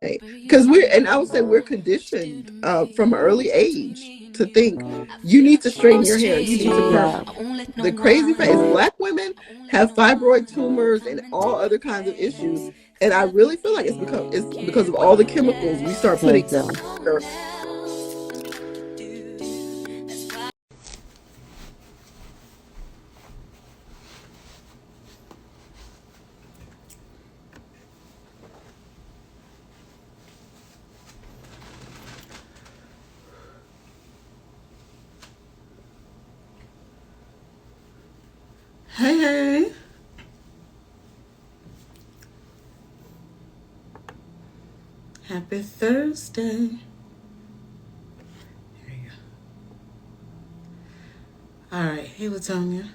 Right. Because and I would say we're conditioned from an early age to think you need to straighten your hair, you need to perm. Yeah. The crazy fact is black women have fibroid tumors and all other kinds of issues. And I really feel like it's because of all the chemicals we start putting Hands down. in our. Hey, hey. Happy Thursday. There you go. All right. Hey, Latonia.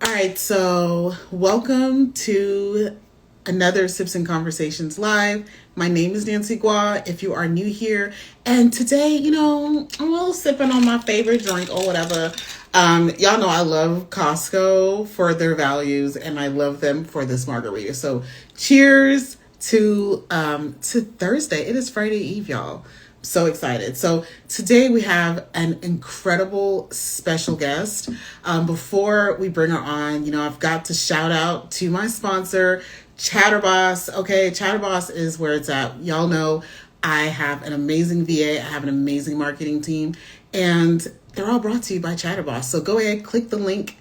All right, so welcome to another Sips and Conversations Live. My name is Nancy Ngwa, if you are new here. And today, I'm a little sipping on my favorite drink or whatever. Y'all know I love Costco for their values, and I love them for this margarita. So cheers to Thursday. It is Friday Eve, y'all. So excited. So today we have an incredible special guest. Before we bring her on, I've got to shout out to my sponsor, Chatterboss. Okay, Chatterboss is where it's at. Y'all know I have an amazing VA. I have an amazing marketing team, and they're all brought to you by Chatterboss. So go ahead, click the link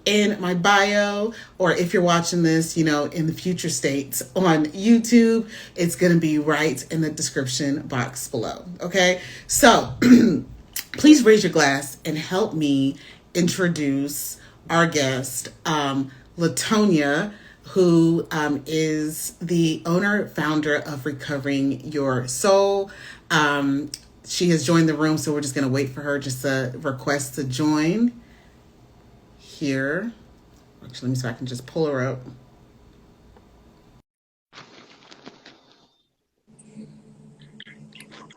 in my bio, or if you're watching this, in the future states on YouTube, it's going to be right in the description box below. Okay. So please raise your glass and help me introduce our guest, Latonia, who is the owner, founder of Recovering Your Soul. She has joined the room, so we're just going to wait for her just to request to join here. Actually, let me see if I can just pull her up.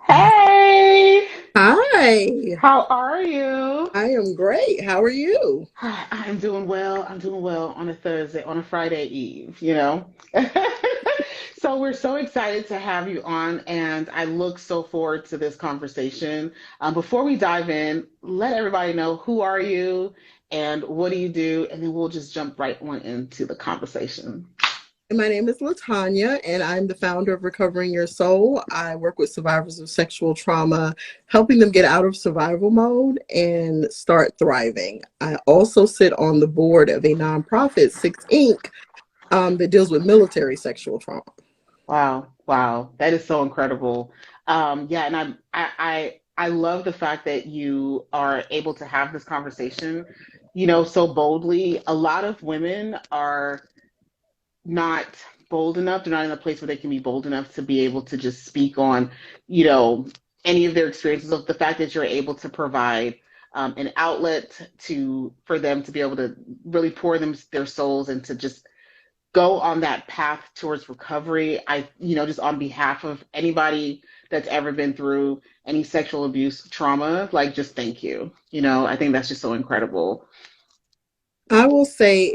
Hey, Hi. how are you? I am great. How are you? I'm doing well. I'm doing well on a Thursday, on a Friday Eve. So we're so excited to have you on, and I look so forward to this conversation. Before we dive in, let everybody know who are you and what do you do, and then we'll just jump right on into the conversation. My name is Latanya, and I'm the founder of Recovering Your Soul. I work with survivors of sexual trauma, helping them get out of survival mode and start thriving. I also sit on the board of a nonprofit, Six Inc., that deals with military sexual trauma. Wow, wow, that is so incredible. Yeah, and I love the fact that you are able to have this conversation, so boldly. A lot of women are not bold enough. They're not in a place where they can be bold enough to be able to just speak on, you know, any of their experiences. Of the fact that you're able to provide an outlet for them to be able to really pour their souls and to just go on that path towards recovery. Just on behalf of anybody that's ever been through any sexual abuse trauma, like, just thank you. I think that's just so incredible. I will say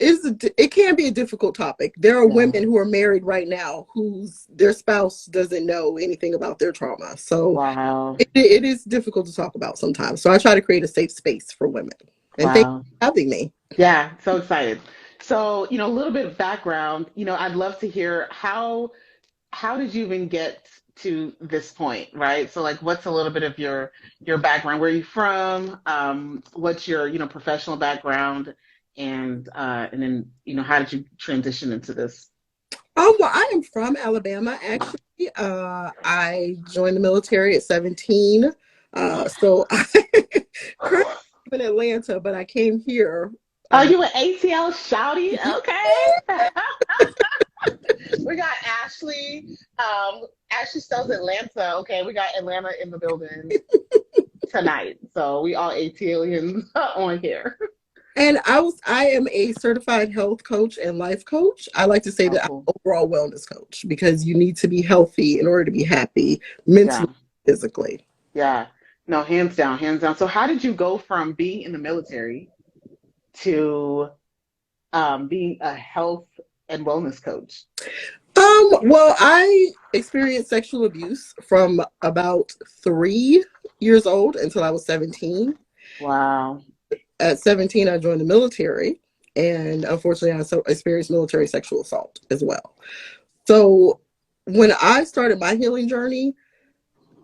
it can be a difficult topic. There are Yeah. women who are married right now whose their spouse doesn't know anything about their trauma. So Wow. it is difficult to talk about sometimes. So I try to create a safe space for women. And thank Wow. you for having me. Yeah, so excited. So, a little bit of background, I'd love to hear how did you even get to this point, right? So, like, what's a little bit of your background? Where are you from? What's your, professional background? And then, how did you transition into this? Well, I am from Alabama, actually. I joined the military at 17. So I currently live in Atlanta, but I came here. Are Um, you an ATL shouty? Okay. We got Ashley. Ashley sells Atlanta. Okay, we got Atlanta in the building tonight. So we all ATLians on here. and I am a certified health coach and life coach. I like to say Oh, that I'm cool. an overall wellness coach because you need to be healthy in order to be happy Yeah. mentally, physically. Yeah. No, hands down, hands down. So how did you go from being in the military to being a health and wellness coach? Well, I experienced sexual abuse from about 3 years old until I was 17. Wow. At 17, I joined the military, and unfortunately, experienced military sexual assault as well. So, when I started my healing journey,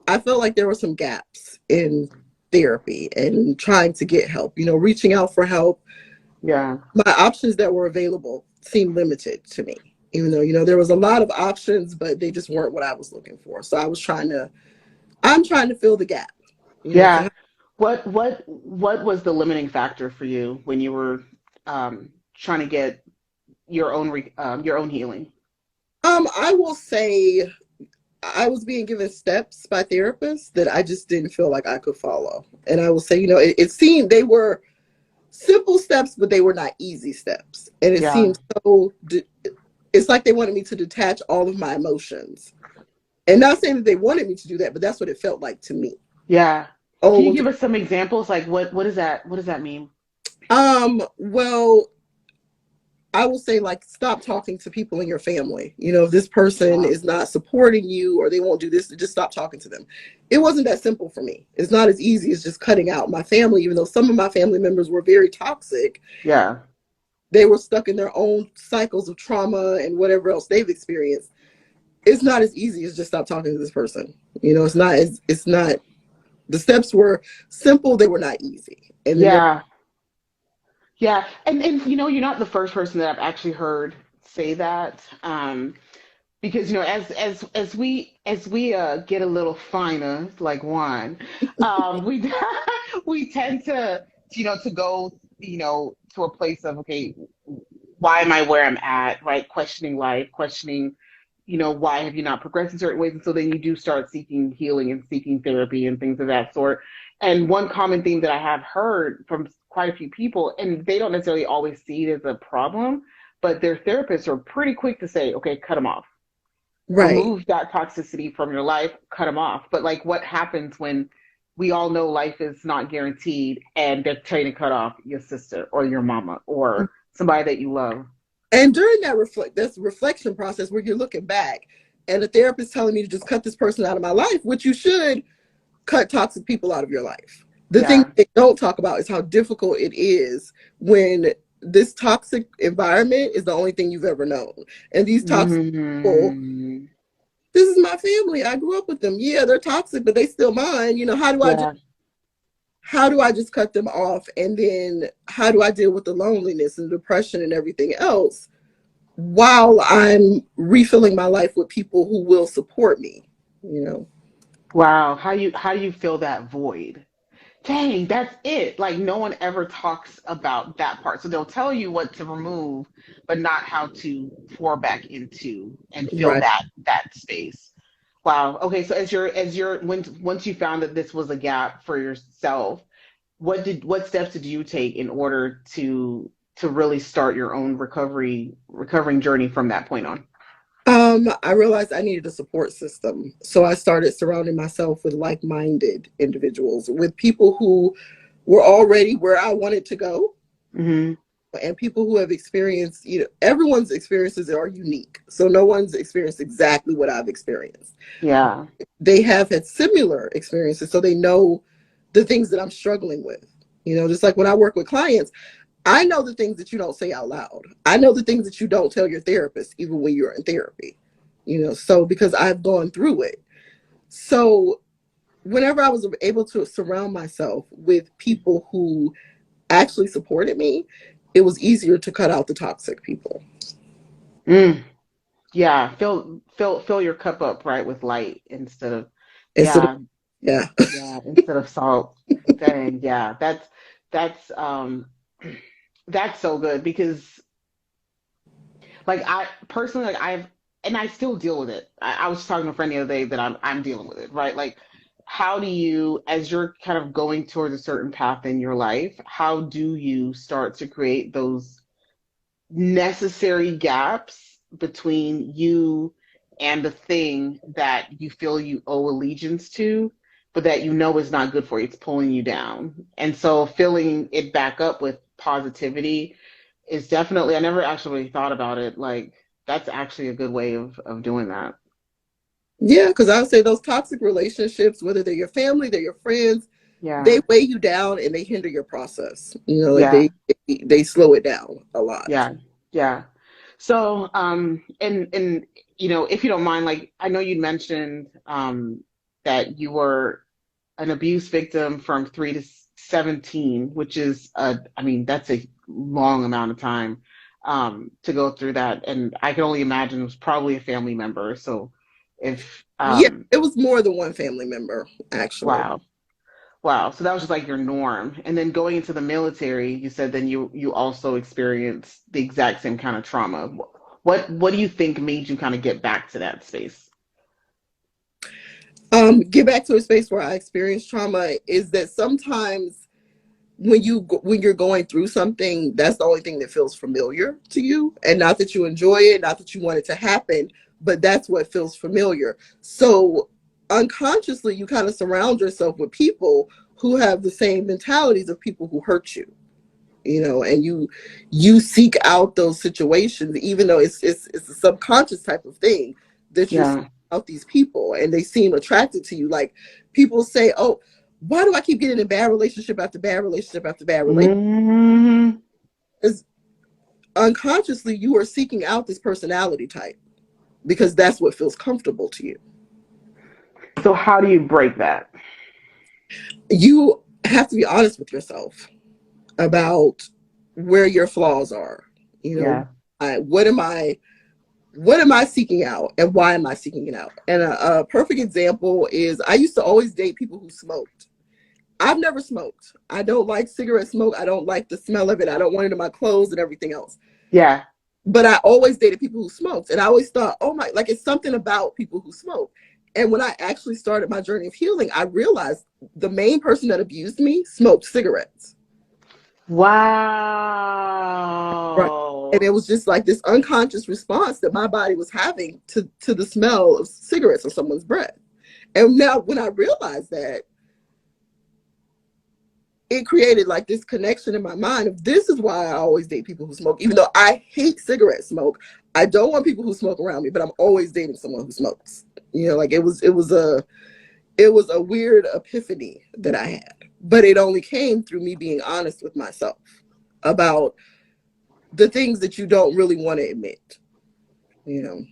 I felt like there were some gaps in therapy and trying to get help, reaching out for help. Yeah. My options that were available seemed limited to me, even though, there was a lot of options, but they just weren't what I was looking for. So I'm trying to fill the gap, to Yeah. help. What was the limiting factor for you when you were trying to get your own healing? I will say I was being given steps by therapists that I just didn't feel like I could follow. And I will say, it seemed they were simple steps, but they were not easy steps. And it Yeah. seemed it's like they wanted me to detach all of my emotions. And not saying that they wanted me to do that, but that's what it felt like to me. Yeah. Oh, Can you well, give us some examples? Like what does that mean? well, I will say, like, stop talking to people in your family. If this person Wow. is not supporting you or they won't do this, just stop talking to them. It wasn't that simple for me. It's not as easy as just cutting out my family, even though some of my family members were very toxic. Yeah. They were stuck in their own cycles of trauma and whatever else they've experienced. It's not as easy as just stop talking to this person. It's not, the steps were simple, they were not easy. And then there Yeah. Yeah. And you're not the first person that I've actually heard say that. Because as we get a little finer like wine, we we tend to to go to a place of, okay, why am I where I'm at, right? Questioning life, questioning, why have you not progressed in certain ways? And so then you do start seeking healing and seeking therapy and things of that sort. And one common theme that I have heard from quite a few people, and they don't necessarily always see it as a problem, but their therapists are pretty quick to say, okay, cut them off, right. remove that toxicity from your life, cut them off. But like, what happens when we all know life is not guaranteed and they're trying to cut off your sister or your mama or somebody that you love? And during this reflection process where you're looking back and the therapist telling me to just cut this person out of my life, which you should cut toxic people out of your life. The thing Yeah. they don't talk about is how difficult it is when this toxic environment is the only thing you've ever known. And these toxic people, Hmm. this is my family. I grew up with them. Yeah, they're toxic, but they still mine. Yeah. How do I just cut them off? And then how do I deal with the loneliness and depression and everything else while I'm refilling my life with people who will support me, you know? Wow. How do you fill that void? Dang, that's it. Like, no one ever talks about that part. So they'll tell you what to remove, but not how to pour back into and fill Right. that space. Wow. Okay, so as your when once you found that this was a gap for yourself, what steps did you take in order to really start your own recovering journey from that point on? I realized I needed a support system. So I started surrounding myself with like-minded individuals, with people who were already where I wanted to go, Hmm. and people who have experienced, everyone's experiences are unique. So no one's experienced exactly what I've experienced. Yeah. They have had similar experiences, so they know the things that I'm struggling with. Just like when I work with clients, I know the things that you don't say out loud. I know the things that you don't tell your therapist, even when you're in therapy. So because I've gone through it. So whenever I was able to surround myself with people who actually supported me, it was easier to cut out the toxic people. Mm. Yeah. Fill your cup up, right, with light instead of, Instead of, yeah. yeah. Yeah, instead of salt. Dang, yeah, that's that's so good because, like, I personally, like, and I still deal with it. I was talking to a friend the other day that I'm dealing with it, right? Like, how do you, as you're kind of going towards a certain path in your life, how do you start to create those necessary gaps between you and the thing that you feel you owe allegiance to, but that you know is not good for you. It's pulling you down. And so filling it back up with positivity is definitely, I never actually really thought about it. Like, that's actually a good way of doing that. Yeah, because I would say those toxic relationships, whether they're your family, they're your friends, Yeah. they weigh you down and they hinder your process. You know, like Yeah. they slow it down a lot. Yeah. Yeah. So, and you know, if you don't mind, like I know you mentioned that you were an abuse victim from 3 to 17, which is I mean, that's a long amount of time to go through that. And I can only imagine it was probably a family member. So if Yeah, it was more than one family member, actually. wow. Wow. So that was just like your norm. And then going into the military, you said then you also experienced the exact same kind of trauma. What do you think made you kind of get back to that space? Get back to a space where I experienced trauma is that sometimes when you're going through something, that's the only thing that feels familiar to you, and not that you enjoy it, not that you want it to happen, but that's what feels familiar. So unconsciously, you kind of surround yourself with people who have the same mentalities of people who hurt you, you know, and you seek out those situations, even though it's a subconscious type of thing that you're seeking Yeah. out these people and they seem attracted to you. Like people say, oh, why do I keep getting in bad relationship after bad relationship after bad relationship? Hmm. Because unconsciously you are seeking out this personality type because that's what feels comfortable to you. So how do you break that? You have to be honest with yourself about where your flaws are. You know, Yeah. what am I seeking out and why am I seeking it out? And a perfect example is I used to always date people who smoked. I've never smoked. I don't like cigarette smoke. I don't like the smell of it. I don't want it in my clothes and everything else. Yeah. But I always dated people who smoked. And I always thought, oh my, like it's something about people who smoke. And when I actually started my journey of healing, I realized the main person that abused me smoked cigarettes. Right. And Wow. it was just like this unconscious response that my body was having to the smell of cigarettes or someone's breath. And now when I realized that, it created like this connection in my mind of this is why I always date people who smoke, even though I hate cigarette smoke. I don't want people who smoke around me, but I'm always dating someone who smokes. You know, like it was a weird epiphany that I had, but it only came through me being honest with myself about the things that you don't really want to admit, you know.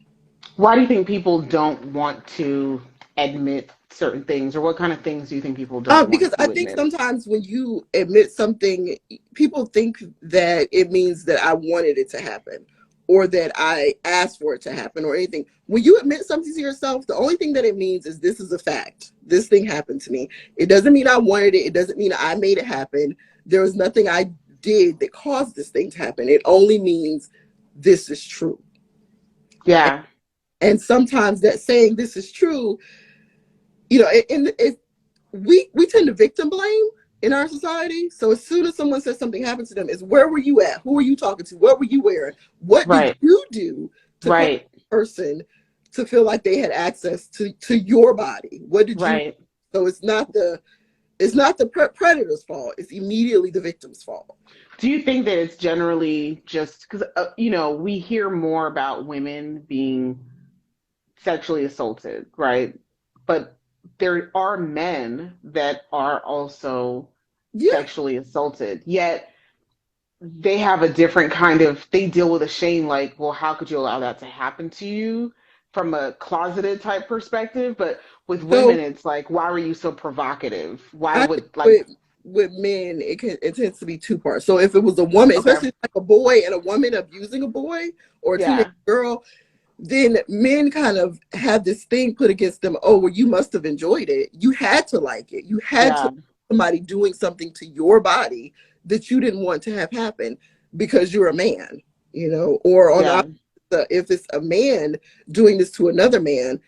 Why do you think people don't want to admit certain things, or what kind of things do you think people don't want Because I to think admit? sometimes when you admit something, people think that it means that I wanted it to happen or that I asked for it to happen or anything. When you admit something to yourself, the only thing that it means is this is a fact. This thing happened to me. It doesn't mean I wanted it. It doesn't mean I made it happen. There was nothing I did that caused this thing to happen. It only means this is true. Yeah. And sometimes that saying this is true, you know, we tend to victim blame in our society. So as soon as someone says something happened to them, is where were you at? Who were you talking to? What were you wearing? What did Right. you do to cause Right. a person to feel like they had access to your body? What did you? Right. So it's not the predator's fault. It's immediately the victim's fault. Do you think that it's generally just because, you know, we hear more about women being sexually assaulted, right? But there are men that are also Yeah. sexually assaulted, yet they have a different kind of, they deal with a shame like, well, how could you allow that to happen to you from a closeted type perspective? But with So women, it's like, why were you so provocative? Why I think would, like, with men, it tends to be two parts. So if it was a woman, okay, especially like a boy and a woman abusing a boy or a teenage yeah, girl, then men kind of have this thing put against them. Oh, well, you must have enjoyed it. You had to like it. You had to yeah, somebody doing something to your body that you didn't want to have happen because you're a man, you know, or on yeah, the if it's a man doing this to another man,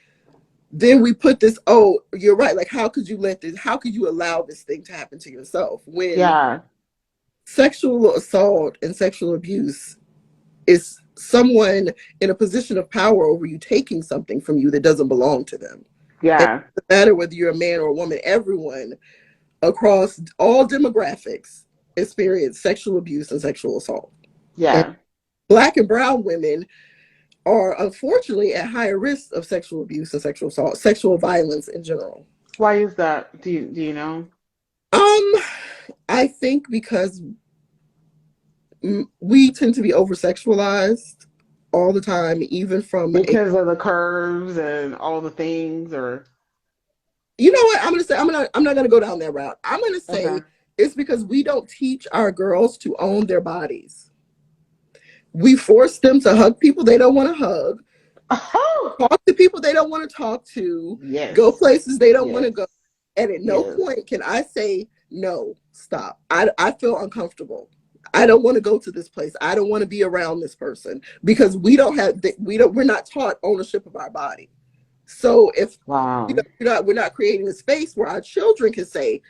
then we put this, oh, you're right. Like, how could you let this, how could you allow this thing to happen to yourself when yeah, sexual assault and sexual abuse is someone in a position of power over you taking something from you that doesn't belong to them. And Yeah. it doesn't matter whether you're a man or a woman, everyone across all demographics experience sexual abuse and sexual assault. And Yeah. Black and brown women are unfortunately at higher risk of sexual abuse and sexual assault, sexual violence in general. Why is that? Do you know? Um, I think because we tend to be over sexualized all the time, even from a. Because of the curves and all the things, or You know what? I'm gonna say I'm not gonna go down that route. I'm gonna okay. say it's because we don't teach our girls to own their bodies. We force them to hug people they don't want to hug, Oh, talk to people they don't want to talk to, go yes. places they don't want to Yes. go. And at no Yes. point can I say, no, stop. I feel uncomfortable. I don't want to go to this place. I don't want to be around this person because we're not taught ownership of our body. So if Wow. we're not creating a space where our children can say,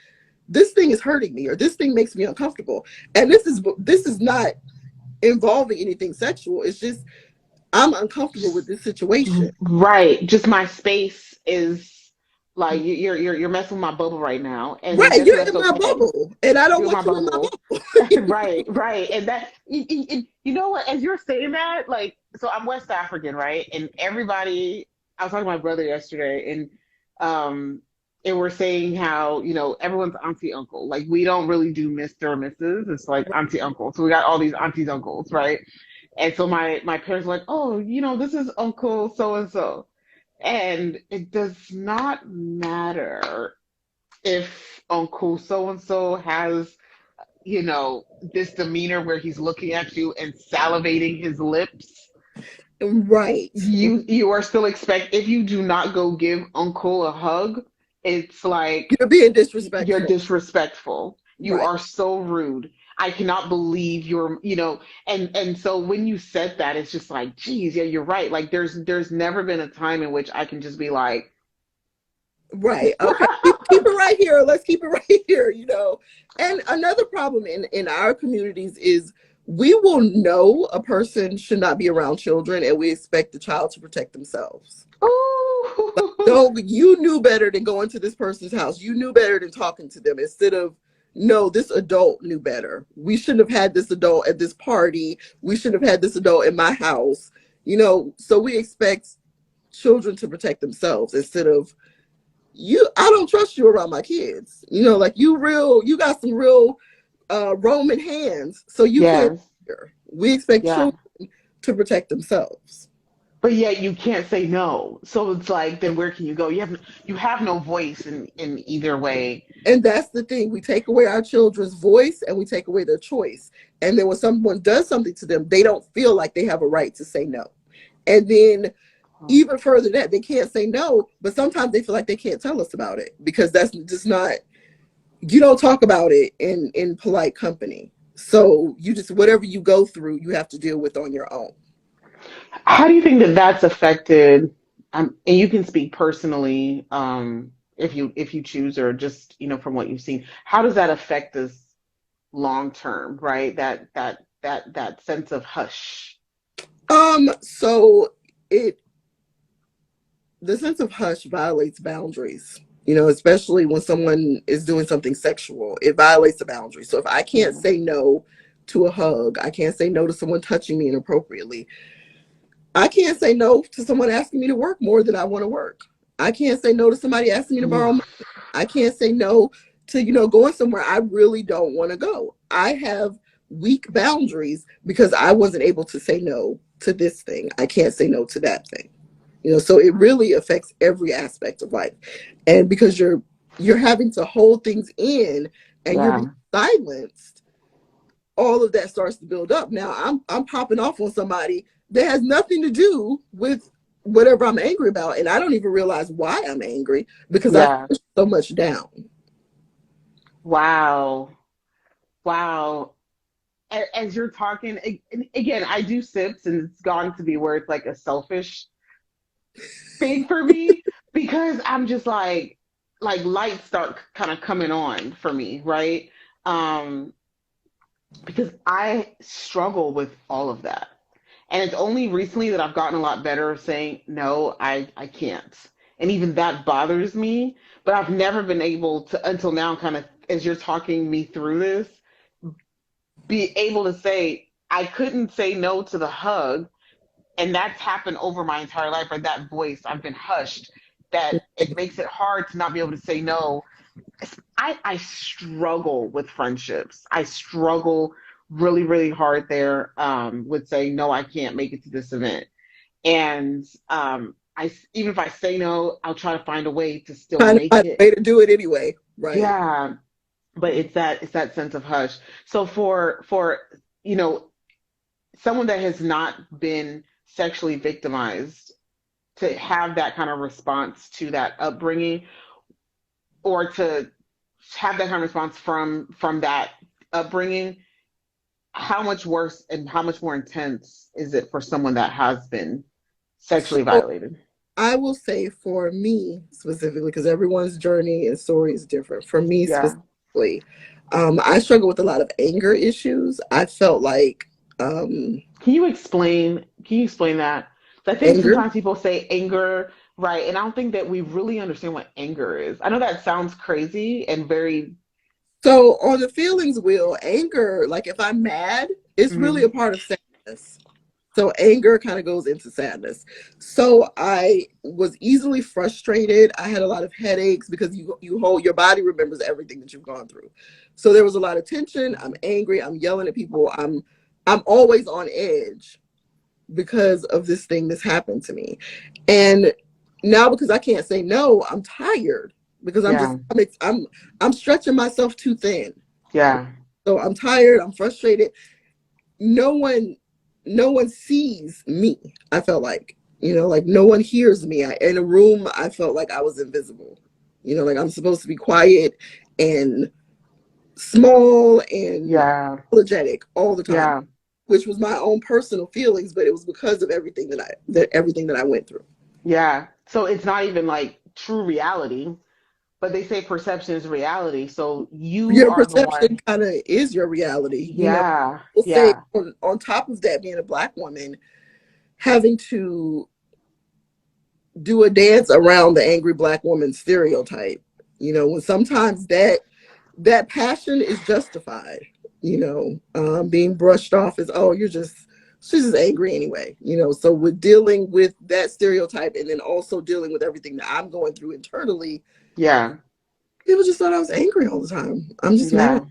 this thing is hurting me or this thing makes me uncomfortable. And this is not involving anything sexual. It's just I'm uncomfortable with this situation. Right. Just my space is like you're messing with my bubble right now, and Right, guess what? you're That's in my okay. bubble, and I don't You're my want you in my bubble. bubble. Right, right. And that, you know what, as you're saying that, like, so I'm West African, right? And everybody, I was talking to my brother yesterday, um, and we're saying how, everyone's auntie uncle. Like, we don't really do Mr. or Mrs. It's like auntie uncle. So we got all these aunties uncles, right? And so my parents were like, oh, this is Uncle so and so. And it does not matter if Uncle so and so has this demeanor where he's looking at you and salivating his lips. Right. You are still expect if you do not go give Uncle a hug, it's like You're being you're disrespectful. disrespectful. You Right. are so rude. I cannot believe and so when you said that, it's just like, geez, yeah, you're right. Like there's never been a time in which I can just be like, Right. Okay. Keep it right here. Let's keep it right here. And another problem in our communities is we will know a person should not be around children and we expect the child to protect themselves. ooh, No, you knew better than going to this person's house. You knew better than talking to them instead of, no, this adult knew better. We shouldn't have had this adult at this party. We shouldn't have had this adult in my house. So we expect children to protect themselves instead of, I don't trust you around my kids. Like you got some real Roman hands, so you can't. yes, We expect yeah. children to protect themselves. But yet you can't say no. So it's like, then where can you go? You have no voice in either way. And that's the thing. We take away our children's voice and we take away their choice. And then when someone does something to them, they don't feel like they have a right to say no. And then even further than that, they can't say no, but sometimes they feel like they can't tell us about it because that's just not, you don't talk about it in polite company. So you just, whatever you go through, you have to deal with on your own. How do you think that that's affected? And you can speak personally, if you choose, or just from what you've seen. How does that affect us long term? Right? That sense of hush. So it the sense of hush violates boundaries. Especially when someone is doing something sexual, it violates the boundary. So if I can't Yeah. say no to a hug, I can't say no to someone touching me inappropriately. I can't say no to someone asking me to work more than I want to work. I can't say no to somebody asking me to borrow money. Oof. I can't say no to, going somewhere I really don't want to go. I have weak boundaries because I wasn't able to say no to this thing. I can't say no to that thing. So it really affects every aspect of life. And because you're having to hold things in and you're being Yeah. silenced, all of that starts to build up. Now I'm popping off on somebody that has nothing to do with whatever I'm angry about, and I don't even realize why I'm angry because I Yeah. pushed so much down. Wow. Wow. As you're talking, again, I do sips, and it's gone to be where it's like a selfish thing for me, because I'm just like lights start kind of coming on for me, right? Um, because I struggle with all of that. And it's only recently that I've gotten a lot better of saying, no, I can't. And even that bothers me. But I've never been able to, until now, kind of, as you're talking me through this, be able to say, I couldn't say no to the hug. And that's happened over my entire life, or that voice, I've been hushed, that it makes it hard to not be able to say no. I struggle with friendships. I struggle really, really hard there, with saying, no, I can't make it to this event. And even if I say no, I'll try to find a way to still Find make a it. way to do it anyway. Right. Yeah, but it's that sense of hush. So for you know someone that has not been sexually victimized to have that kind of response to that upbringing, or to have that kind of response from that upbringing, how much worse and how much more intense is it for someone that has been sexually So violated? I will say for me specifically, because everyone's journey and story is different. For me Yeah. specifically, I struggle with a lot of anger issues. I felt like Can you explain that? I think anger. sometimes people say anger, right? And I don't think that we really understand what anger is. I know that sounds crazy and very. So on the feelings wheel, anger, like if I'm mad, it's really a Mhm. part of sadness. So anger kind of goes into sadness. So I was easily frustrated. I had a lot of headaches because you hold your body remembers everything that you've gone through. So there was a lot of tension. I'm angry. I'm yelling at people. I'm always on edge because of this thing that's happened to me. And now because I can't say no, I'm tired because Yeah. I'm stretching myself too thin. Yeah. So I'm tired. I'm frustrated. No one no one sees me. I felt like, like no one hears me. In a room, I felt like I was invisible. Like I'm supposed to be quiet and small and Yeah. apologetic all the time, Yeah. which was my own personal feelings, but it was because of everything that I went through. Yeah. So it's not even like true reality, but they say perception is reality. So you Your are the perception one. kind of is your reality. Yeah. We'll say Yeah. on top of that, being a Black woman, having to do a dance around the angry Black woman stereotype. When sometimes that passion is justified. Being brushed off as, oh, she's just angry anyway. So with dealing with that stereotype and then also dealing with everything that I'm going through internally, Yeah. people just thought I was angry all the time. I'm just mad Yeah.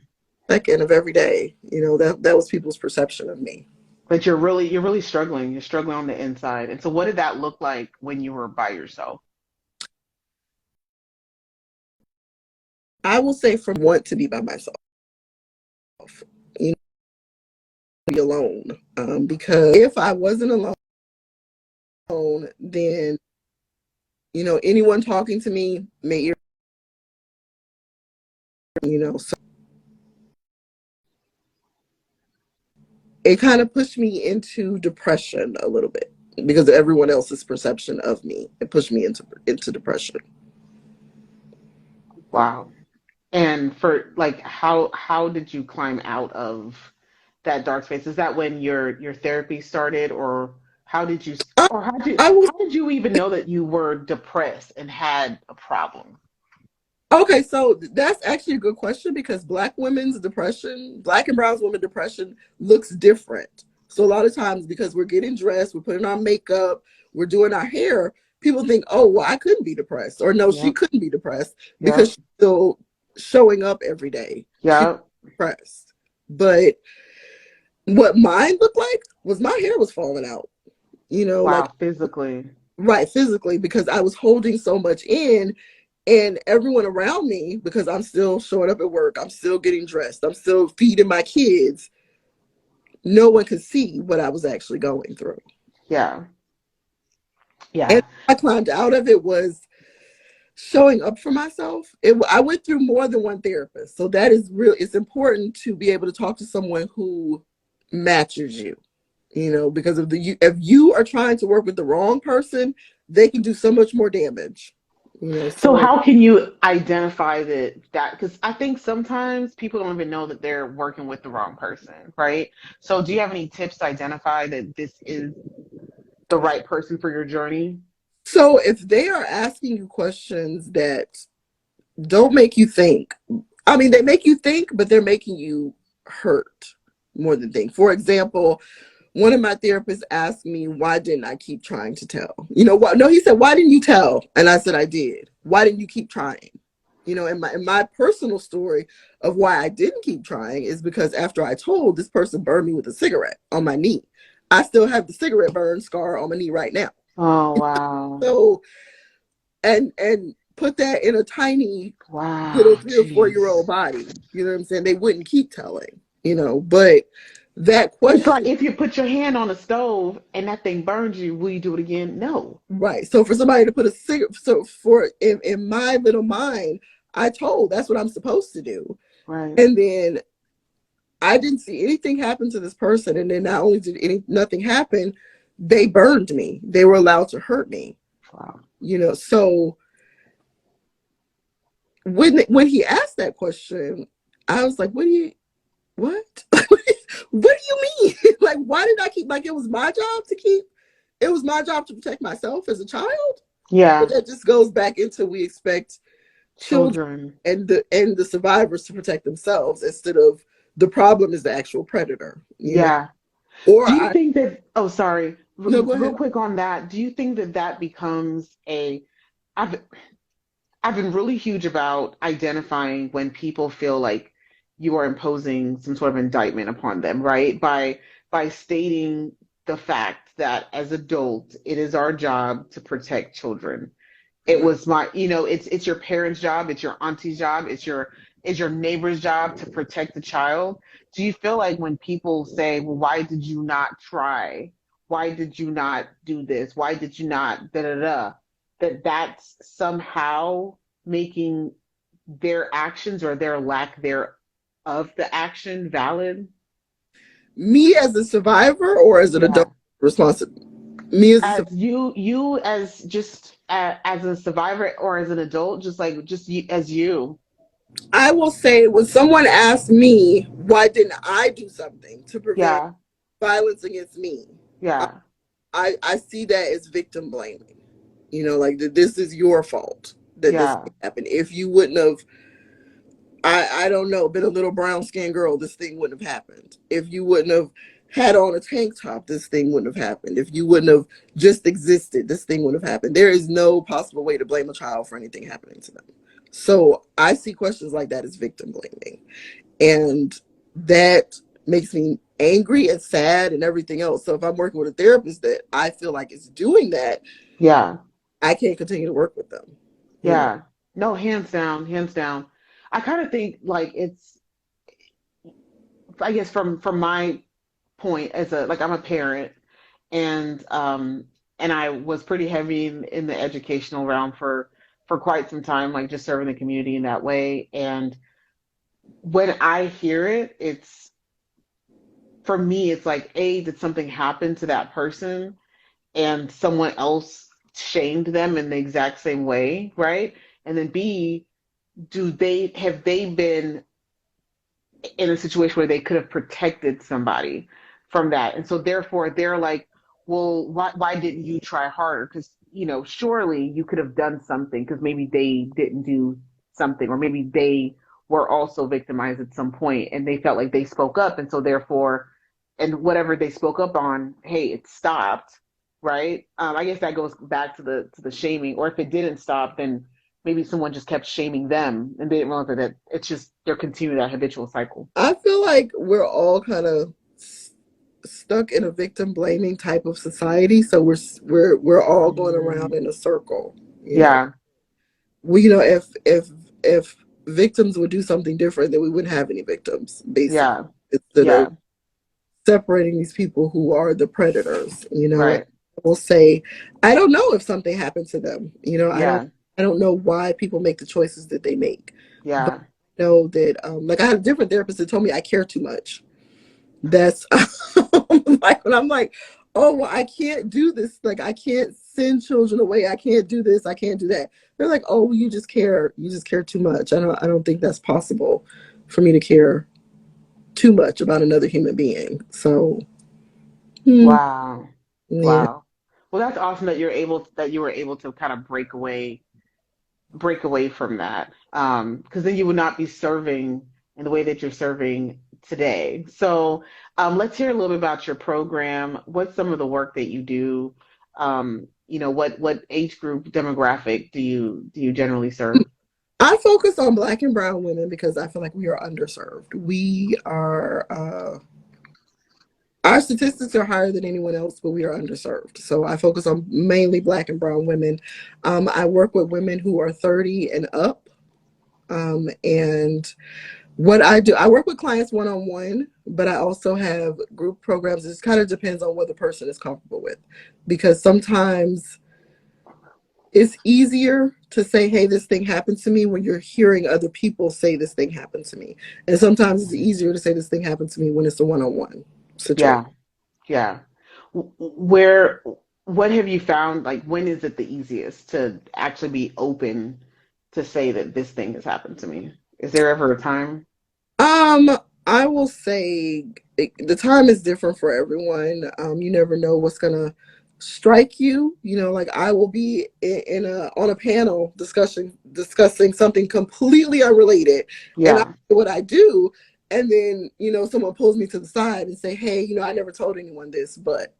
second of every day. That was people's perception of me. But you're really struggling. You're struggling on the inside. And so what did that look like when you were by yourself? I will say from want to be by myself, you be alone. Because if I wasn't alone, then anyone talking to me may, so it kind of pushed me into depression a little bit because of everyone else's perception of me. It pushed me into depression. Wow. And for like how did you climb out of that dark space? Is that when your therapy started, or how did you I, or how did I was how did you even know that you were depressed and had a problem? Okay, so that's actually a good question because Black women's depression, Black and brown women depression looks different. So a lot of times because we're getting dressed, we're putting on makeup, we're doing our hair, people think, oh, well, I couldn't be depressed. Or no, she Yep. couldn't be depressed because Yep. she's still showing up every day. She's Yep. depressed. But what mine looked like was my hair was falling out, like Wow, physically. right physically because I was holding so much in and everyone around me, because I'm still showing up at work, I'm still getting dressed, I'm still feeding my kids, no one could see what I was actually going through. Yeah. And Yeah. I climbed out of it was showing up for myself. I went through more than one therapist. So that is real. It's important to be able to talk to someone who matches you, because if you are trying to work with the wrong person, they can do so much more damage, So so how can you identify that because I think sometimes people don't even know that they're working with the wrong person, right? So do you have any tips to identify that this is the right person for your journey? So if they are asking you questions that don't make you think, I mean, they make you think, but they're making you hurt more than think. For example, one of my therapists asked me, why didn't I keep trying to tell? You know what? No, he said, why didn't you tell? And I said, I did. Why didn't you keep trying? You know, and my personal story of why I didn't keep trying is because after I told, this person burned me with a cigarette on my knee. I still have the cigarette burn scar on my knee right now. Oh, wow. So, and put that in a tiny little Wow. 3 or 4 year old body. You know what I'm saying? They wouldn't keep telling, you know, but that It's like question, if you put your hand on a stove and that thing burns you, will you do it again? No. right. So for somebody to put a cigarette, so for in my little mind, I told that's what I'm supposed to do. Right. And then I didn't see anything happen to this person. And then not only did nothing happen, they burned me. They were allowed to hurt me. Wow. You know, so when he asked that question, I was like, what? What do you mean? Like, why did I keep, like, it was my job to keep, it was my job to protect myself as a child. But Yeah. that just goes back into we expect children Children. and the survivors to protect themselves instead of the problem is the actual predator, you know? Yeah. Or Do you I, think that, oh, sorry, no, go real ahead. quick on that. Do you think that that becomes I've, I've been really huge about identifying when people feel like you are imposing some sort of indictment upon them, right? By stating the fact that as adults, it is our job to protect children. It Right. was my, it's your parents' job, it's your auntie's job, it's your neighbor's job to protect the child. Do you feel like when people say, well, why did you not try? Why did you not do this? Why did you not da da da? That that's somehow making their actions or their lack there of the action valid? Me as a survivor or as an Yeah. adult responsible? Me as a As you as just as a survivor or as an adult, just like just you, as you. I will say when someone asks me why didn't I do something to prevent Yeah. violence against me, Yeah. I see that as victim blaming. You know, like that this is your fault that this Yeah. happened. If you wouldn't have, I don't know, been a little brown skinned girl, this thing wouldn't have happened. If you wouldn't have had on a tank top, this thing wouldn't have happened. If you wouldn't have just existed, this thing wouldn't have happened. There is no possible way to blame a child for anything happening to them. So I see questions like that as victim blaming. And that makes me angry and sad and everything else. So if I'm working with a therapist that I feel like is doing that, Yeah. I can't continue to work with them. You know, Yeah. No, hands down, hands down. I kind of think like it's I guess from my point as a like I'm a parent and I was pretty heavy in the educational realm for quite some time, like just serving the community in that way. And when I hear it, it's for me, it's like, A, did something happen to that person and someone else shamed them in the exact same way, right? And then B, do they have they been in a situation where they could have protected somebody from that. And so therefore they're like, well, why didn't you try harder? Because, surely you could have done something because maybe they didn't do something, or maybe they were also victimized at some point and they felt like they spoke up. And so therefore, and whatever they spoke up on, hey, it stopped, right? I guess that goes back to the shaming. Or if it didn't stop, then maybe someone just kept shaming them and they didn't realize that it's just they're continuing that habitual cycle. I feel like we're all kind of stuck in a victim blaming type of society. So we're all going around Mm, in a circle. You know, yeah, if victims would do something different, then we wouldn't have any victims, basically. yeah, Instead of yeah, separating these people who are the predators, and right, I will say, I don't know if something happened to them. yeah, I don't know why people make the choices that they make, but yeah, I know that like I had a different therapist that told me I care too much. That's like when I'm like, oh well, I can't do this. Like I can't send children away. I can't do this. I can't do that. They're like, oh, you just care. You just care too much. I don't think that's possible for me to care too much about another human being. So, hmm, wow, yeah. wow. Well, that's awesome that you were able to kind of break away from that. Because then you would not be serving in the way that you're serving today. So let's hear a little bit about your program. What's some of the work that you do? What age group demographic do you generally serve? I focus on Black and brown women because I feel like we are underserved. We are, our statistics are higher than anyone else, but we are underserved. So I focus on mainly Black and brown women. I work with women who are 30 and up. And what I do, I work with clients one-on-one, but I also have group programs. It just kind of depends on what the person is comfortable with, because sometimes it's easier to say, hey, this thing happened to me, when you're hearing other people say this thing happened to me. And sometimes it's easier to say this thing happened to me when it's a one-on-one situation. Yeah, yeah. Where, what have you found? Like, when is it the easiest to actually be open to say that this thing has happened to me? Is there ever a time? Um, I will say the time is different for everyone. You never know what's gonna strike you. You know, like I will be in a on a panel discussing something completely unrelated, and I Yeah. do what I do, and then someone pulls me to the side and say, "Hey, I never told anyone this, but,"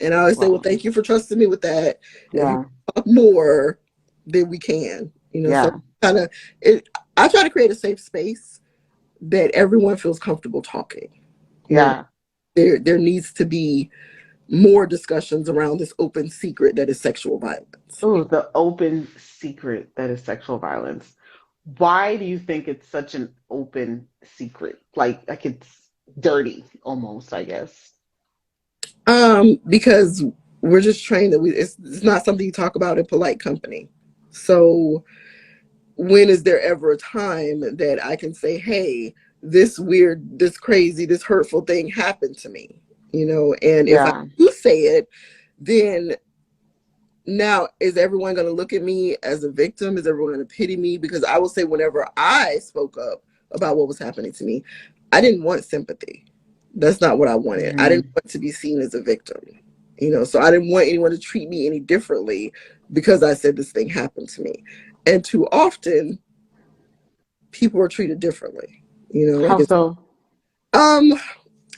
and I always say, "Well, Wow. thank you for trusting me with that. If you Yeah. talk more, then we can." So Yeah. kind of it. I try to create a safe space that everyone feels comfortable talking. You know, Yeah. there needs to be more discussions around this open secret that is sexual violence. Oh, the open secret that is sexual violence. Why do you think it's such an open secret? Like it's dirty almost, I guess. Because we're just trained that it's not something you talk about in polite company. So when is there ever a time that I can say, hey, this weird, this crazy, this hurtful thing happened to me? And if I Yeah. do say it, then now, is everyone going to look at me as a victim? Is everyone going to pity me? Because I will say, whenever I spoke up about what was happening to me, I didn't want sympathy. That's not what I wanted. I didn't Mm. want to be seen as a victim. So I didn't want anyone to treat me any differently because I said this thing happened to me. And too often, people are treated differently. Like How so? um.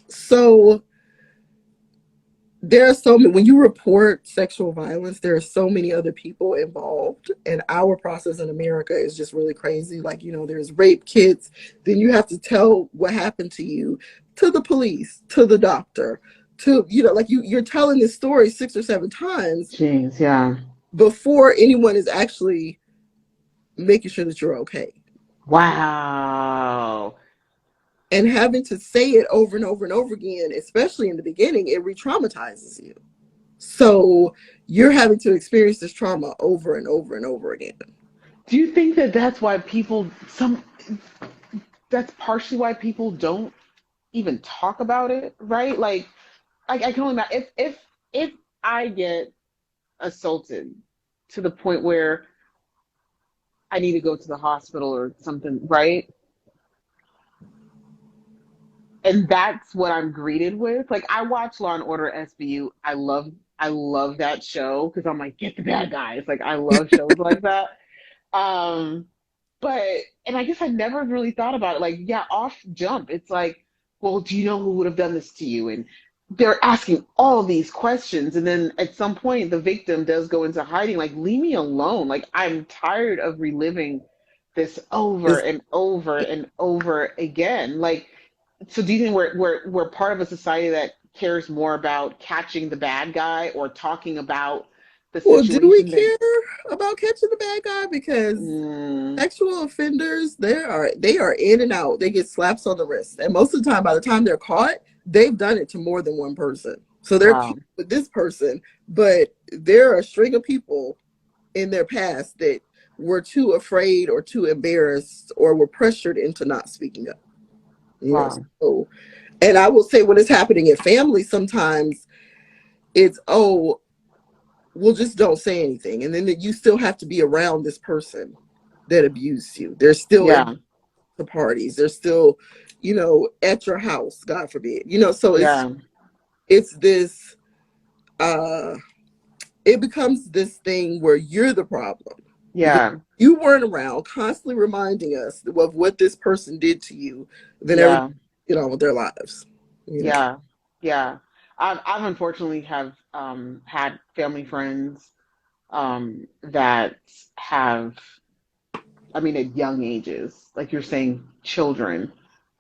So there are so many, when you report sexual violence, there are so many other people involved, and our process in America is just really crazy. Like, there's rape kits, then you have to tell what happened to you to the police, to the doctor, to like you're telling this story 6 or 7 times Jeez, yeah. before anyone is actually making sure that you're okay. Wow. And having to say it over and over and over again, especially in the beginning, it re-traumatizes you. So you're having to experience this trauma over and over and over again. Do you think that that's partially why people don't even talk about it, right? Like, I can only imagine if I get assaulted to the point where I need to go to the hospital or something, right? And that's what I'm greeted with. Like, I watch Law and Order SVU. I love that show because I'm like, get the bad guys. Like, I love shows like that. Um, but and I guess I never really thought about it. Like, yeah, off jump, it's like, well, do you know who would have done this to you? And they're asking all these questions, and then at some point, the victim does go into hiding. Like, leave me alone. Like, I'm tired of reliving this over It's, and over and over again. Like, so do you think we're part of a society that cares more about catching the bad guy or talking about the well, do we situation than care about catching the bad guy? Because mm, sexual offenders, they are in and out. They get slaps on the wrist, and most of the time, by the time they're caught, they've done it to more than one person. So they're cute wow. with this person, but there are a string of people in their past that were too afraid or too embarrassed or were pressured into not speaking up. You know, Wow. so and I will say when it's happening in families, sometimes it's, oh, well, just don't say anything. And then you still have to be around this person that abused you. They're still at Yeah. the parties. They're still, at your house, God forbid. So it's Yeah. it's this uh it becomes this thing where you're the problem because Yeah. you weren't around, constantly reminding us of what this person did to you. Then everybody Yeah. get on with their lives. You know, Yeah. Yeah. I've unfortunately have had family friends that have, I mean, at young ages, like you're saying, children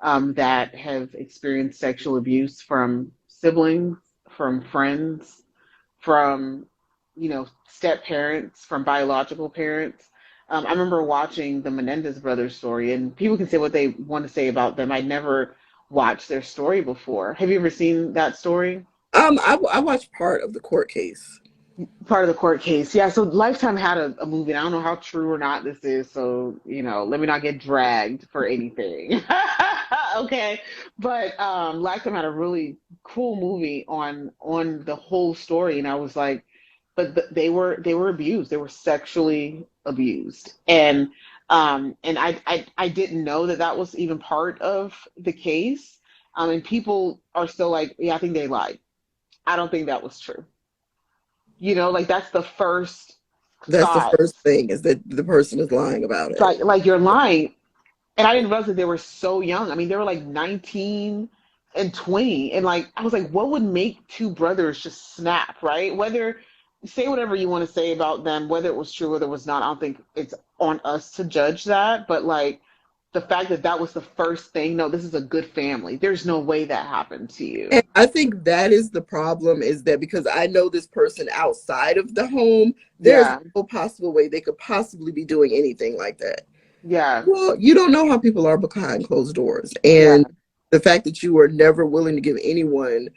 that have experienced sexual abuse from siblings, from friends, from, step parents, from biological parents. I remember watching the Menendez brothers story, and people can say what they want to say about them. I'd never watched their story before. Have you ever seen that story? I watched part of the court case. Part of the court case. Yeah, so Lifetime had a movie, and I don't know how true or not this is, so, let me not get dragged for anything. Okay. But Lifetime had a really cool movie on the whole story, and I was like, but they were abused. They were sexually abused. And I didn't know that that was even part of the case. And people are still like, yeah, I think they lied. I don't think that was true. Like that's the first That's the thought. first thing, is that the person is lying about It's it. like you're lying. And I didn't realize that they were so young. I mean, they were like 19 and 20. And like I was like, what would make two brothers just snap, right? Whether say whatever you want to say about them, whether it was true, whether it was not, I don't think it's on us to judge that. But like the fact that that was the first thing, no, this is a good family. There's no way that happened to And you. I think that is the problem, is that because I know this person outside of the home, there's Yeah. no possible way they could possibly be doing anything like that. Yeah. Well, you don't know how people are behind closed doors. Yeah. And the fact that you are never willing to give anyone,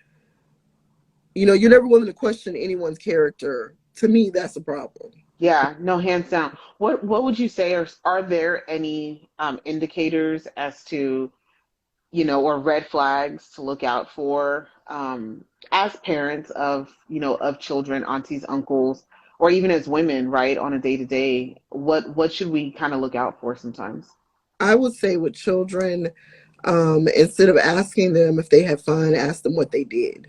you're never willing to question anyone's character, to me, that's a problem. Yeah, no, hands down. What would you say are there any indicators as to, or red flags to look out for as parents of, of children, aunties, uncles, or even as women, right, on a day to day? What should we kind of look out for sometimes? I would say with children, instead of asking them if they had fun, ask them what they did.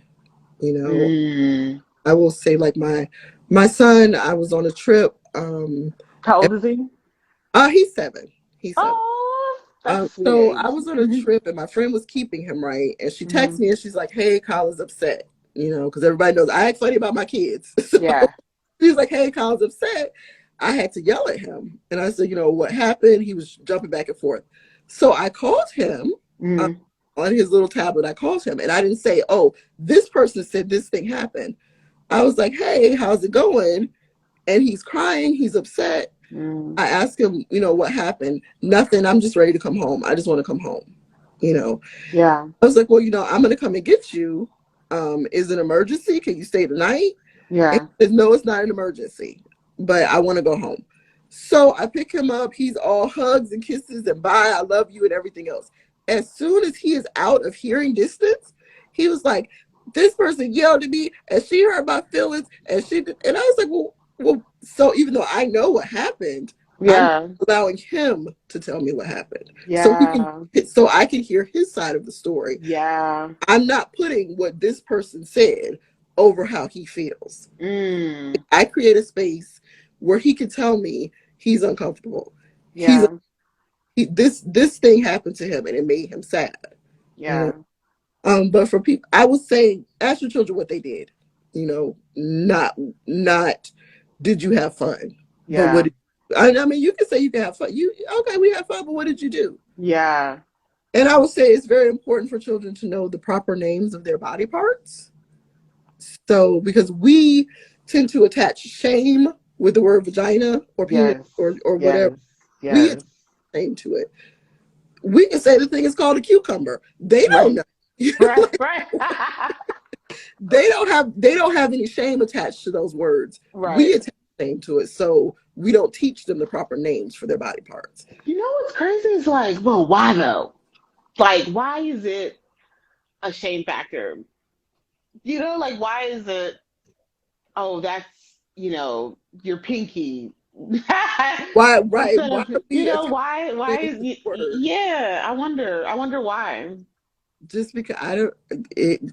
You know, Mm. I will say, like, my son, I was on a trip. How old is he? He's 7. He's 7. Oh, that's a sweet So age. I was on a trip, and my friend was keeping him, right, and she texts Hmm. me and she's like, "Hey, Kyle's upset." Because everybody knows I act funny about my kids. So Yeah. she's like, "Hey, Kyle's upset." I had to yell at him, and I said, "What happened?" He was jumping back and forth. So I called him uh, Mm. on his little tablet. I called him, and I didn't say, "Oh, this person said this thing happened." I was like, "Hey, how's it going?" And he's crying. He's upset. Mm. I asked him, what happened? Nothing. I'm just ready to come home. I just want to come home. You know, Yeah. I was like, well, I'm going to come and get you. Is it an emergency? Can you stay the night? And Yeah. he says, no, it's not an emergency, but I want to go home. So I pick him up. He's all hugs and kisses and bye, I love you and everything else. As soon as he is out of hearing distance, he was like, this person yelled at me and she hurt my feelings and I was like, well, so even though I know what happened, I'm Yeah. allowing him to tell me what happened Yeah. so I can hear his side of the story. Yeah. I'm not putting what this person said over how he feels. Mm. I create a space where he can tell me he's uncomfortable. He's Yeah. this thing happened to him and it made him sad. You know. Yeah. But for people, I would say ask your children what they did. Not did you have fun, but what Yeah. did, I mean, you can say you can have fun. Okay, we had fun, but what did you do? Yeah. And I would say it's very important for children to know the proper names of their body parts. So, because we tend to attach shame with the word vagina or penis Yes. or whatever, Yes. we attach Yes. shame to it. We can say the thing is called a cucumber. They don't Right. know. Right. Right. They don't have any shame attached to those words. We Right. attach shame to it, so we don't teach them the proper names for their body parts. You know what's crazy is like, well, why though? Like, why is it a shame factor? Like, why is it, oh, that's, your pinky. Why? Right? Instead Why of, are we attaching why shame is, to the word? yeah, I wonder why. just because I don't,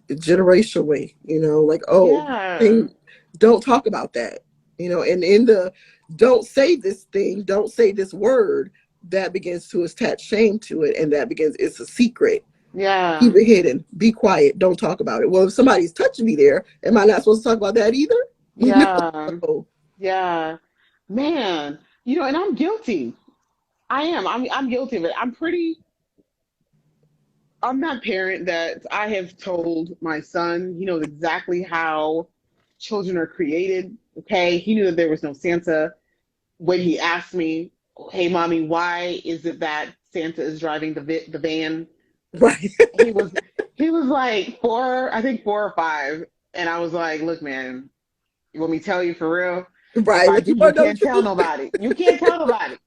generational way, like, oh, Yeah. thing, don't talk about that, and in the don't say this thing, don't say this word, that begins to attach shame to it, and that begins, it's a secret. Yeah. Keep it hidden. Be quiet. Don't talk about it. Well, if somebody's touching me there, am I not supposed to talk about that either? Yeah. So, Yeah. Man, and I'm guilty. I am. I'm guilty of it. I'm that parent that I have told my son, he knows exactly how children are created. Okay. He knew that there was no Santa. When he asked me, "Hey, mommy, why is it that Santa is driving the van?" right. He was he was like four, I think 4 or 5, and I was like, "Look, man, you want me to tell you for real? If Right. I Like, do, you you want to know the can't tell truth? nobody. You can't tell nobody."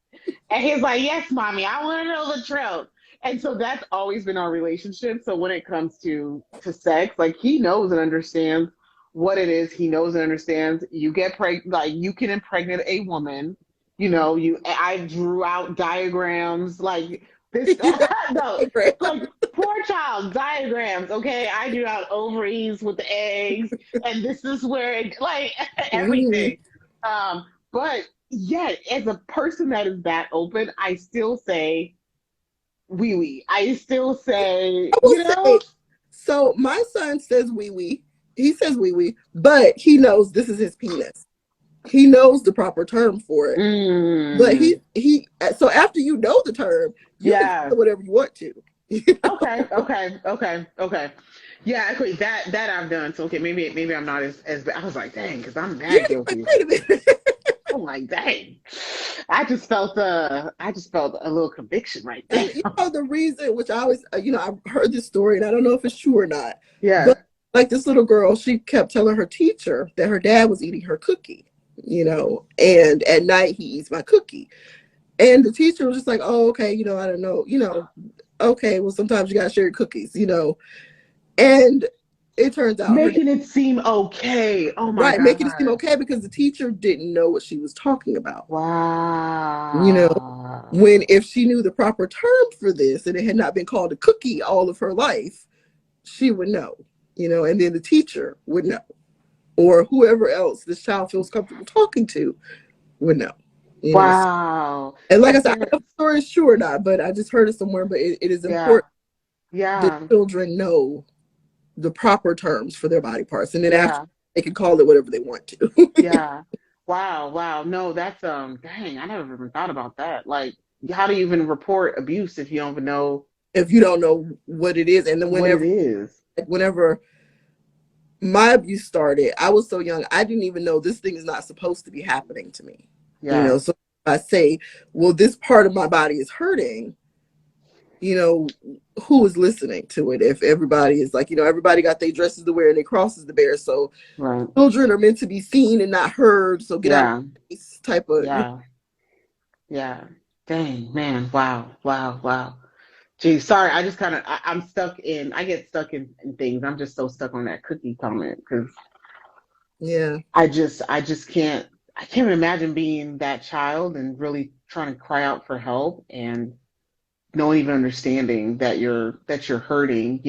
And he's like, "Yes, mommy, I want to know the truth." And so that's always been our relationship. So when it comes to sex, like he knows and understands what it is. He knows and understands. You get pregnant, like you can impregnate a woman. I drew out diagrams like this. You know, No, right. like poor child diagrams. Okay, I drew out ovaries with the eggs, and this is where like Mhm. everything. But yet, as a person that is that open, I still say wee wee. I still say, I will say, so my son says wee wee. He says wee wee, but he knows this is his penis. He knows the proper term for it. But mm, so after you know the term, you can call yeah. it whatever you want to. Okay, okay, okay, okay. Yeah, okay, that I've done. So okay, maybe I'm not as bad. I was like, dang, because I'm Yeah, that like, guilty. wait a minute. I'm like, dang. I just felt a little conviction right there. And the reason, which I always, I've heard this story, and I don't know if it's true or not, but Yeah. like this little girl, she kept telling her teacher that her dad was eating her cookie, and at night he eats my cookie. And the teacher was just like, oh, okay, I don't know, okay, well, sometimes you gotta share your cookies. And it turns out her dad, Making it seem okay. Oh my right, making it seem God. okay because the teacher didn't know what she was talking about. You know, Wow. when if she knew the proper term for this and it had not been called a cookie all of her life, she would know, and then the teacher would know, or whoever else this child feels comfortable talking to would know. Wow. And like I As said, I don't know if parents, the story is true or not, but I just heard it somewhere. But it is yeah. important that Yeah. children know the proper terms for their body parts, and then after Yeah. they can call it whatever they want to. Yeah. Wow. Wow. No, that's dang, I never even thought about that. Like, how do you even report abuse if you don't even know If you don't know what it is, and then what it whenever, is? whenever my abuse started, I was so young, I didn't even know this thing is not supposed to be happening to me. Yeah. So I say, well, this part of my body is hurting, you know, who is listening to it? If everybody is like, everybody got their dresses to wear and their crosses to bear. So Right. children are meant to be seen and not heard. So get out of Yeah. this type of, Yeah. Yeah. Dang, man. Wow. Wow. Wow. Gee, sorry. I just kind of, I'm stuck I get stuck in things. I'm just so stuck on that cookie comment because yeah. I can't imagine being that child and really trying to cry out for help and no one even understanding that you're hurting.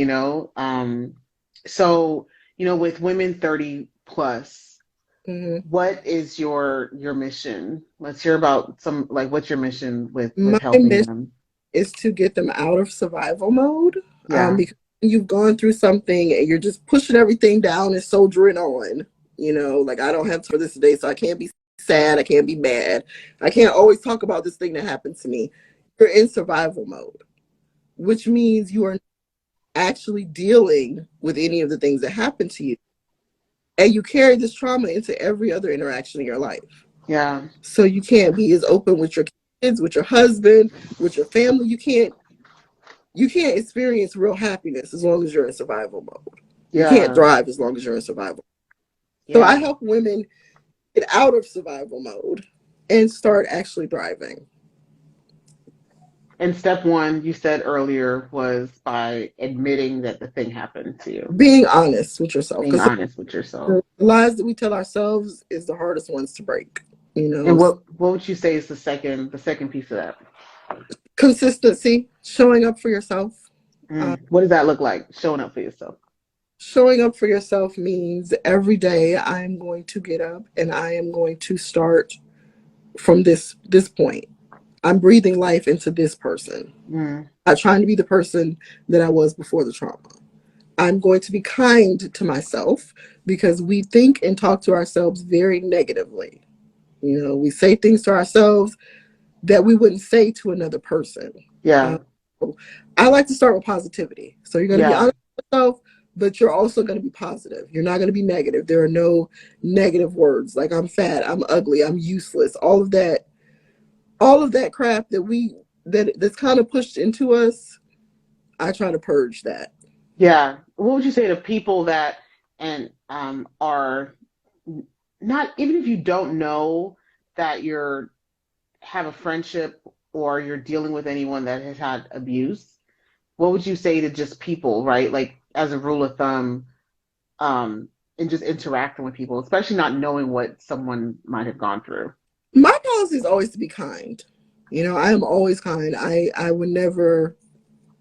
So, with women 30 plus, Hmm. what is your mission? Let's hear about some, like, what's your mission with My helping mission them? is to get them out of survival mode. Yeah, Because you've gone through something and you're just pushing everything down and soldiering on. Like I don't have time for this today, so I can't be sad. I can't be mad. I can't always talk about this thing that happened to me. You're in survival mode, which means you are actually dealing with any of the things that happen to you. And you carry this trauma into every other interaction in your life. yeah, So you can't be as open with your kids, with your husband, with your family. You can't experience real happiness as long as you're in survival mode. You can't yeah, thrive as long as you're in survival. So I yeah. help women get out of survival mode and start actually thriving. And step one, you said earlier, was by admitting that the thing happened to you, Being honest with yourself. being Because honest with yourself. the lies that we tell ourselves is the hardest ones to break. And what would you say is the second piece of that? Consistency, showing up for yourself, What does that look like? Showing up for yourself. Showing up for yourself means every day I'm going to get up and I am going to start from this point. I'm breathing life into this person. Mm, I'm trying to be the person that I was before the trauma. I'm going to be kind to myself because we think and talk to ourselves very negatively. You know, we say things to ourselves that we wouldn't say to another person. yeah. Um, I like to start with positivity. So you're going to be Yeah. honest with yourself, but you're also going to be positive. You're not going to be negative. There are no negative words like I'm fat, I'm ugly, I'm useless. All of that crap that's kind of pushed into us. I try to purge that. Yeah. What would you say to people that and are not, even if you don't know that you're have a friendship or you're dealing with anyone that has had abuse, what would you say to just people, right? Like as a rule of thumb, and just interacting with people, especially not knowing what someone might have gone through. My policy is always to be kind. You know, I am always kind. I would never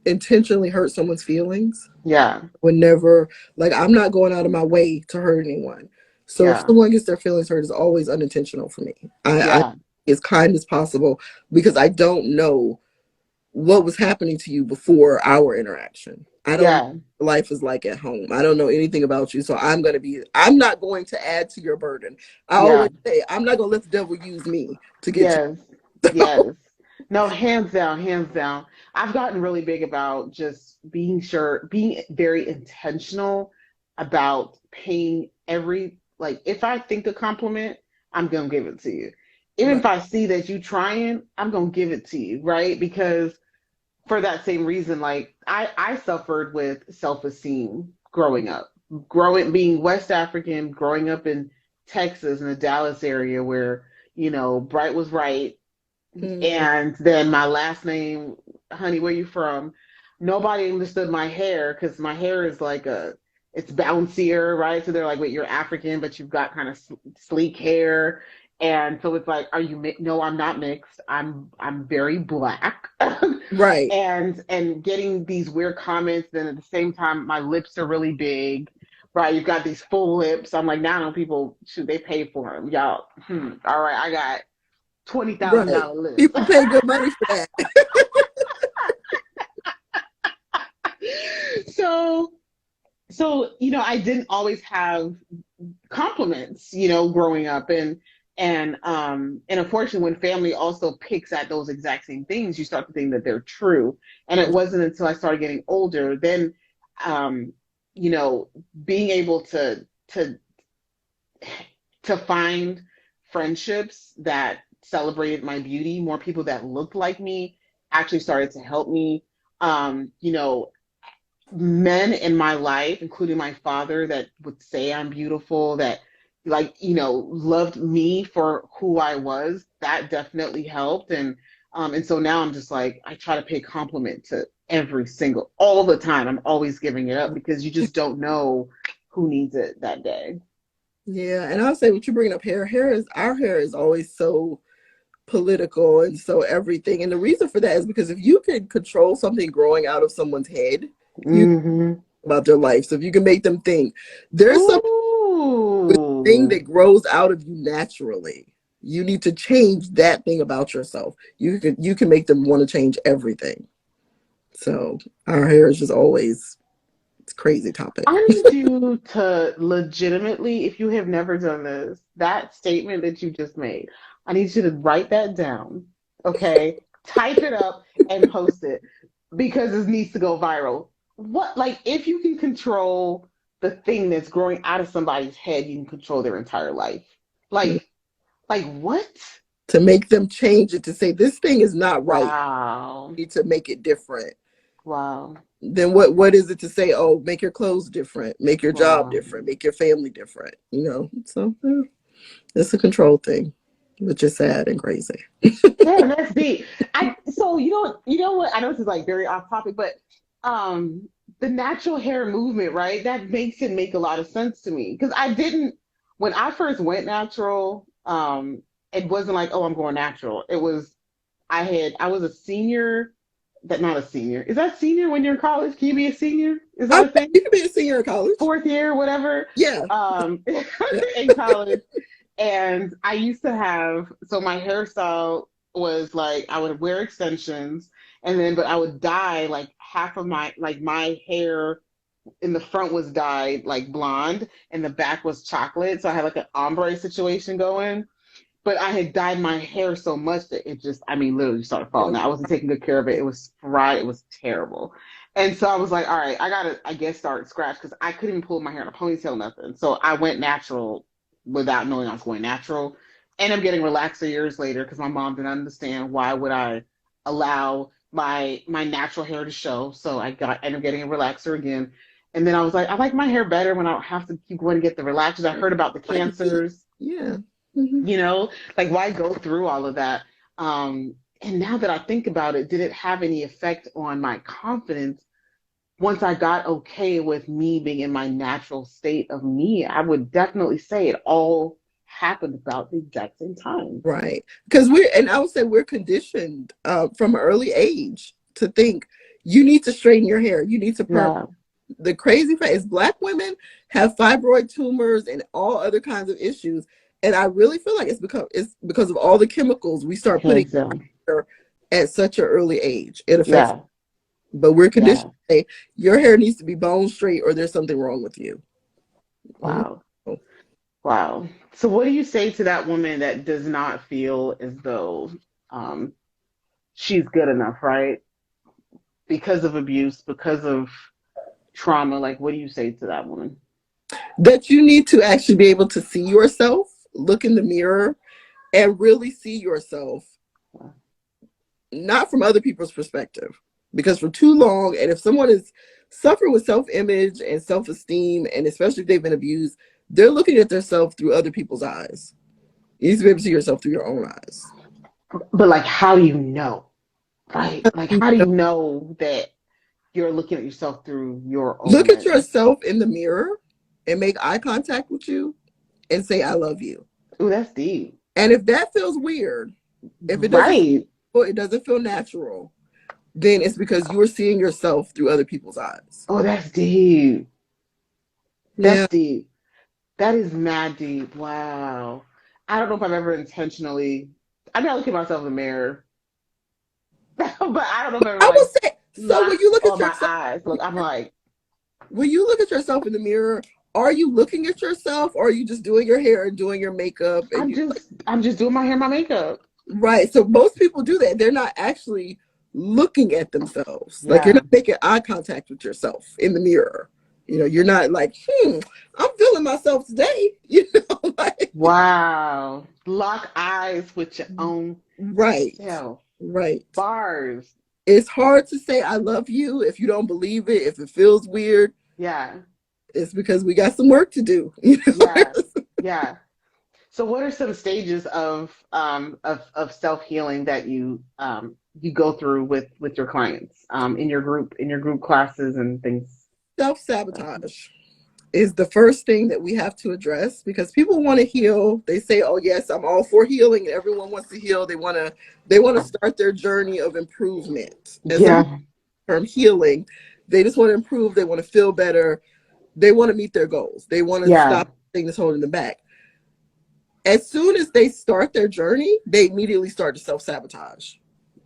intentionally hurt someone's feelings. Yeah. Would never, like, I'm not going out of my way to hurt anyone. So if Yeah. someone gets their feelings hurt, it's always unintentional for me. I Yeah. as kind as possible because I don't know what was happening to you before our interaction. I don't know Yeah. what life is like at home. I don't know anything about you. So I'm not going to add to your burden. I Yeah. always say, I'm not going to let the devil use me to get to Yes. you. Yes. No, hands down, hands down. I've gotten really big about just being very intentional about paying like, if I think a compliment, I'm gonna give it to you. Even Right. if I see that you trying, I'm gonna give it to you, right? Because for that same reason, like I suffered with self-esteem growing up. Being West African, growing up in Texas in the Dallas area where, Bright was right. Mm, And then my last name, honey, where you from? Nobody understood my hair because my hair is it's bouncier, right? So they're like, wait, you're African, but you've got kind of sleek hair. And so it's like, are you No, I'm not mixed. I'm very black. right. And getting these weird comments, then at the same time, my lips are really big, right? You've got these full lips. I'm like, now I know people, shoot, they pay for them, y'all. All right, I got twenty thousand Right. dollar lips. People pay good money for that. so I didn't always have compliments, growing up, and unfortunately, when family also picks at those exact same things, you start to think that they're true. And it wasn't until I started getting older then, um, you know, being able to find friendships that celebrated my beauty, more people that looked like me actually started to help me. Men in my life, including my father, that would say I'm beautiful, that loved me for who I was, that definitely helped. And so now I'm just like, I try to pay compliment to all the time. I'm always giving it up because you just don't know who needs it that day. Yeah, and I'll say what you bringing up our hair is always so political and so everything. And the reason for that is because if you can control something growing out of someone's head, you Mm-hmm. about their life. So if you can make them think there's something thing Ooh. that grows out of you naturally, you need to change that thing about yourself. You can make them want to change everything. So our hair is just always it's a crazy topic. I need you to legitimately, if you have never done this, that statement that you just made, I need you to write that down, okay? Type it up and post it because this needs to go viral. Like, if you can control the thing that's growing out of somebody's head, you can control their entire life. Like, what? To make them change it to say this thing is not right. Wow. You need to make it different. Wow. Then what is it to say, oh, make your clothes different, make your job Wow. different, make your family different, So it's a control thing, which is sad and crazy. Damn, that's deep. You know what? I know this is like very off topic, but the natural hair movement, right? That makes it make a lot of sense to me because I didn't when I first went natural. It wasn't like, oh, I'm going natural. It was I was a senior that, not a senior. Is that senior when you're in college? Can you be a senior? Is that a thing? You can be a senior in college. Fourth year, whatever. Yeah. Yeah. In college. And I used to have, so my hairstyle was like, I would wear extensions and then, but I would dye like half of my hair in the front was dyed like blonde and the back was chocolate. So I had like an ombre situation going. But I had dyed my hair so much that it just, I mean, literally started falling out. I wasn't taking good care of it. It was fried. It was terrible. And so I was like, all right, I gotta, I guess, start scratch because I couldn't even pull my hair in a ponytail, nothing. So I went natural without knowing I was going natural. And I'm getting relaxer years later because my mom didn't understand why would I allow my natural hair to show. So ended up getting a relaxer again. And then I was like, I like my hair better when I don't have to keep going to get the relaxers. I heard about the cancers. Yeah. Mm-hmm. You know, like why go through all of that? And now that I think about it, did it have any effect on my confidence once I got okay with me being in my natural state of me? I would definitely say it all happened about the exact same time. Right. Because I would say we're conditioned from an early age to think you need to straighten your hair. You need to Yeah. The crazy fact is Black women have fibroid tumors and all other kinds of issues. And I really feel like it's because of all the chemicals we start putting at such an early age. It affects, but we're conditioned to say your hair needs to be bone straight or there's something wrong with you. Wow. Mm-hmm. Wow. So what do you say to that woman that does not feel as though she's good enough, right? Because of abuse, because of trauma, like what do you say to that woman? That you need to actually be able to see yourself, look in the mirror, and really see yourself, not from other people's perspective. Because for too long, and if someone is suffering with self-image and self-esteem, and especially if they've been abused, they're looking at themselves through other people's eyes. You need to be able to see yourself through your own eyes. But like, how do you know? Right? Like, how do you know that you're looking at yourself through your own Look lens? at yourself in the mirror and make eye contact with you and say, I love you. Ooh, that's deep. And if that feels weird, if it doesn't feel natural, then it's because you are seeing yourself through other people's eyes. Oh, that's deep. That's deep. That is mad deep. Wow. I don't know if I've ever intentionally, I mean, I look at myself in the mirror, but I don't know if I've ever, I will say, so when you look at yourself, my eyes, look, I'm like, when you look at yourself in the mirror, are you looking at yourself or are you just doing your hair and doing your makeup? And I'm just doing my hair and my makeup. Right. So most people do that. They're not actually looking at themselves. Like you're not making eye contact with yourself in the mirror. You know, you're not like, I'm feeling myself today. You know, like wow. Lock eyes with your own self. Right. Bars. It's hard to say I love you if you don't believe it, if it feels weird. Yeah. It's because we got some work to do. You know? Yeah. So what are some stages of self-healing that you go through with your clients in your group classes and things? Self-sabotage is the first thing that we have to address because people want to heal. They say, oh yes, I'm all for healing. Everyone wants to heal. They want to start their journey of improvement. From healing, they just want to improve. They want to feel better. They want to meet their goals. They want to stop things holding them back. As soon as they start their journey, they immediately start to self-sabotage.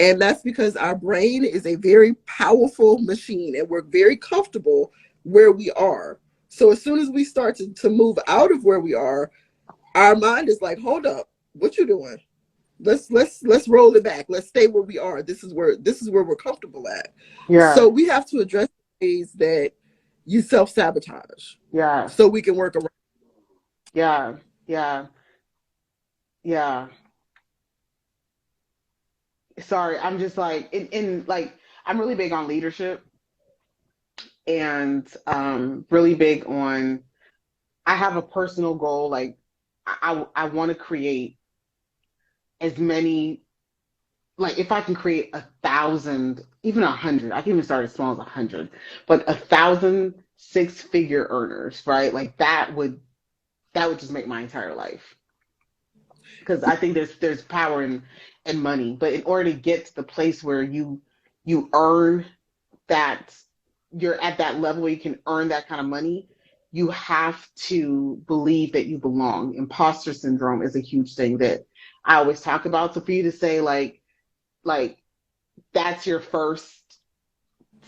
And that's because our brain is a very powerful machine and we're very comfortable where we are. So as soon as we start to move out of where we are, our mind is like, hold up, what you doing? Let's roll it back. Let's stay where we are. This is where we're comfortable at. Yeah. So we have to address ways that you self-sabotage. Yeah. So we can work around. Yeah. Sorry, I'm just like in like I'm really big on leadership and really big on I have a personal goal, like I want to create as many, like if I can create 1,000, even 100, I can even start as small as 100, but 1,000 six-figure earners, right? Like that would just make my entire life. Because I think there's power in money, but in order to get to the place where you you earn that, you're at that level where you can earn that kind of money, you have to believe that you belong. Imposter syndrome is a huge thing that I always talk about. So for you to say like that's your first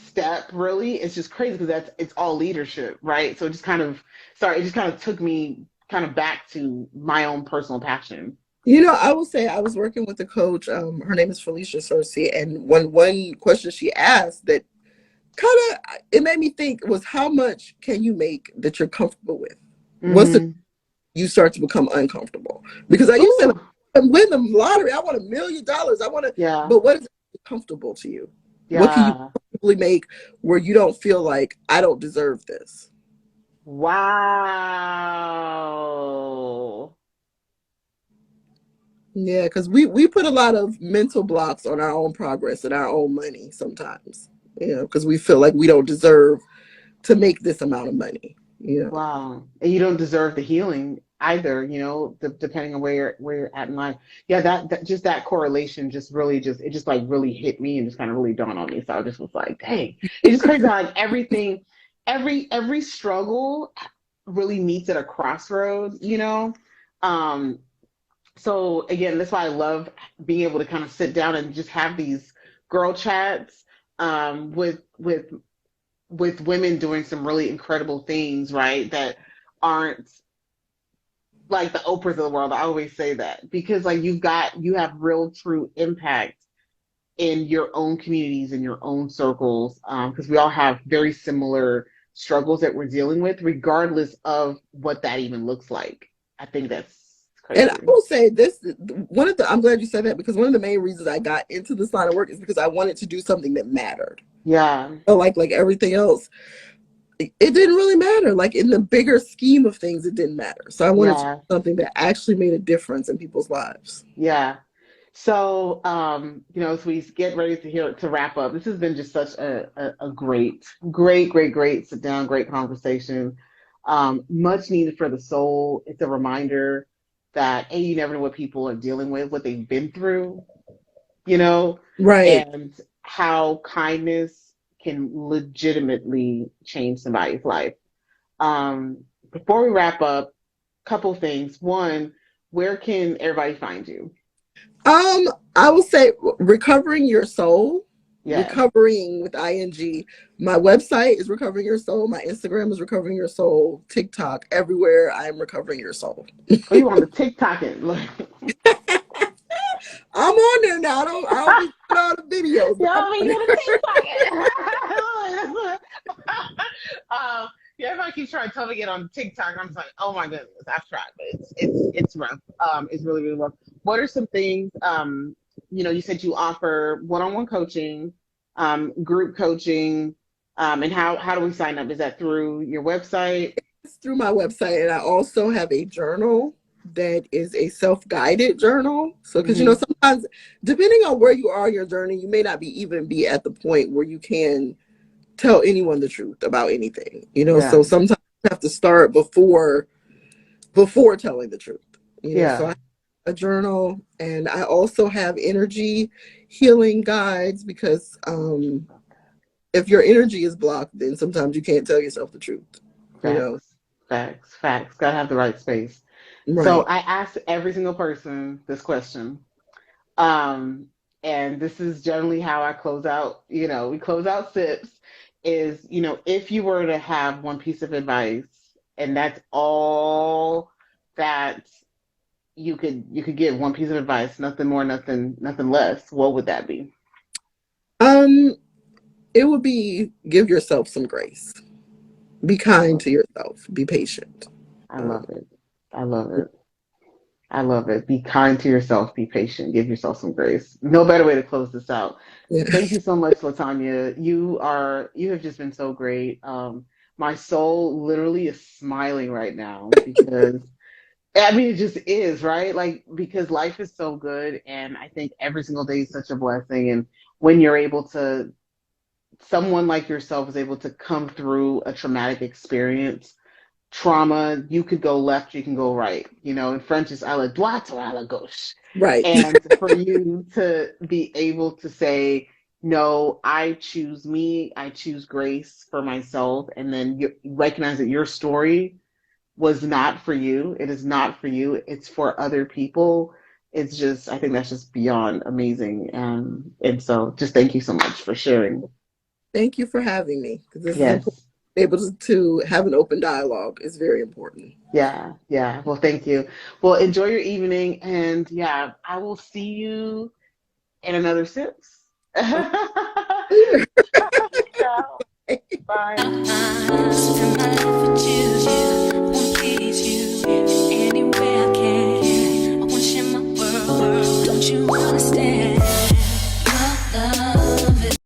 step, really, it's just crazy because it's all leadership, right? So it just kind of, sorry, it just kind of took me kind of back to my own personal passion. I will say I was working with a coach. Her name is Felicia Cersei, and one question she asked that kind of it made me think was, how much can you make that you're comfortable with? Once Mm-hmm. you start to become uncomfortable, because I used to win the lottery, I want $1 million, I want to, Yeah. but what is comfortable to you? What can you Yeah. comfortably make where you don't feel like I don't deserve this? Wow. Yeah, because we put a lot of mental blocks on our own progress and our own money sometimes. Because we feel like we don't deserve to make this amount of money. Wow. And you don't deserve the healing either, depending on where you're at in life. Yeah, that just that correlation just really it just like really hit me and just kind of really dawned on me. So I just was like, dang. It's just crazy how like everything, every struggle really meets at a crossroads. Um, so again, that's why I love being able to kind of sit down and just have these girl chats with women doing some really incredible things, right? That aren't like the Oprahs of the world. I always say that because like you have real true impact in your own communities, in your own circles, because we all have very similar struggles that we're dealing with, regardless of what that even looks like. I think that's And I crazy. will say this, I'm glad you said that, because one of the main reasons I got into this line of work is because I wanted to do something that mattered. Yeah. So like everything else, it didn't really matter. Like in the bigger scheme of things, it didn't matter. So I wanted to Yeah. do something that actually made a difference in people's lives. Yeah. So, as we get ready to wrap up, this has been just such a great sit down, great conversation. Much needed for the soul. It's a reminder that, A, you never know what people are dealing with, what they've been through, Right. and how kindness can legitimately change somebody's life. Before we wrap up, couple things. One, where can everybody find you? I will say recovering your soul, Yes. recovering with ing. My website is recovering your soul. My Instagram is recovering your soul. TikTok, everywhere I'm recovering your soul. Oh, you on the TikToking? I'm on there now. I don't be doing all the videos, but I'm Yo, on you on there. the TikToking? Yeah, everybody keeps trying to tell me to get on TikTok. I'm just like, oh my goodness, I've tried, but it's rough. It's really really rough. What are some things? You said you offer one-on-one coaching, group coaching, and how do we sign up? Is that through your website? It's through my website, and I also have a journal that is a self-guided journal. So, because Mm-hmm. sometimes, depending on where you are in your journey, you may not even be at the point where you can tell anyone the truth about anything. Yeah. So sometimes you have to start before telling the truth. So I Yeah. have a journal, and I also have energy healing guides, because if your energy is blocked, then sometimes you can't tell yourself the truth. You know, Facts. Facts. Facts. Gotta have the right space. So right? I asked every single person this question. Um, and this is generally how I close out, we close out sips is, if you were to have one piece of advice and that's all that you could give, one piece of advice, nothing more, nothing less, what would that be? Um, it would be, give yourself some grace. Be I kind love to yourself. Be patient. I Um, love it. I love it. I love it. Be kind to yourself. Be patient. Give yourself some grace. No better way to close this out. yeah. Thank you so much, Latanya. You have just been so great. My soul literally is smiling right now because I mean it just is, right? Like because life is so good and I think every single day is such a blessing. And when you're able to someone like yourself is able to come through a traumatic experience, trauma, you could go left, you can go right. In French it's à la droite or à la gauche. Right. And for you to be able to say, no, I choose me, I choose grace for myself, and then you recognize that your story was not for you. It is not for you. It's for other people. It's just, I think that's just beyond amazing. And so just thank you so much for sharing. Thank you for having me, because this is important. Yes. Able to have an open dialogue is very important. Yeah. Yeah. Well, thank you. Well, enjoy your evening. And yeah, I will see you in another six. Okay. Ciao. Bye. Don't you understand? Your love is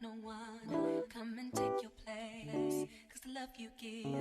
no one come and take your place. Cause the love you give